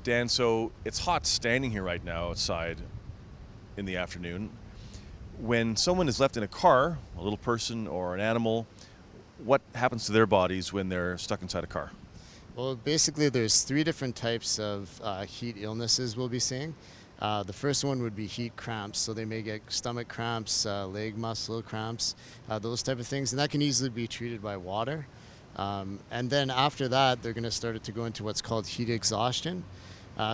Dan, so it's hot standing here right now outside in the afternoon. When someone is left in a car, a little person or an animal, what happens to their bodies when they're stuck inside a car? Well, basically, there's three different types of heat illnesses we'll be seeing. The first one would be heat cramps, so they may get stomach cramps, leg muscle cramps, those type of things, and that can easily be treated by water. And then after that, they're going to start to go into what's called heat exhaustion.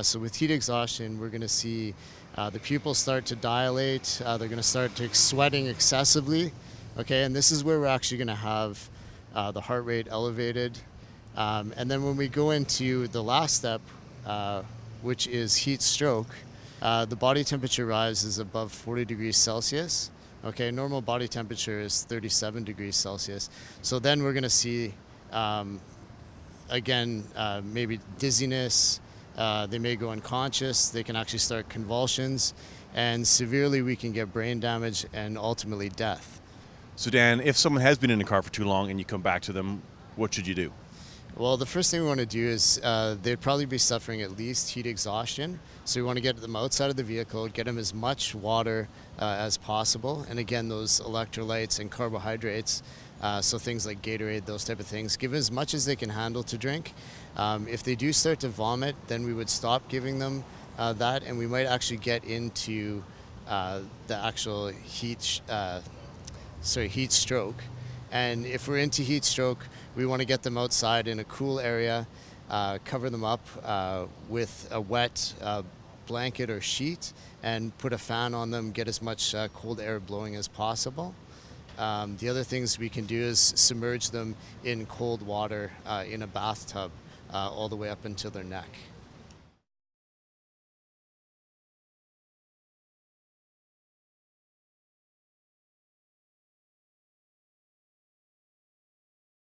So with heat exhaustion, we're going to see the pupils start to dilate. They're going to start to sweating excessively. Okay, and this is where we're actually going to have the heart rate elevated. And then when we go into the last step, which is heat stroke, the body temperature rises above 40 degrees Celsius. Okay, normal body temperature is 37 degrees Celsius. So then we're going to see, again, maybe dizziness. They may go unconscious. They can actually start convulsions. And severely, we can get brain damage and ultimately death. So, Dan, if someone has been in a car for too long and you come back to them, what should you do? Well, the first thing we want to do is they'd probably be suffering at least heat exhaustion. So we want to get them outside of the vehicle, get them as much water as possible. And again, those electrolytes and carbohydrates, so things like Gatorade, those type of things, give as much as they can handle to drink. If they do start to vomit, then we would stop giving them that, and we might actually get into the actual heat stroke. And if we're into heat stroke, we want to get them outside in a cool area, cover them up with a wet blanket or sheet, and put a fan on them, get as much cold air blowing as possible. The other things we can do is submerge them in cold water in a bathtub all the way up until their neck.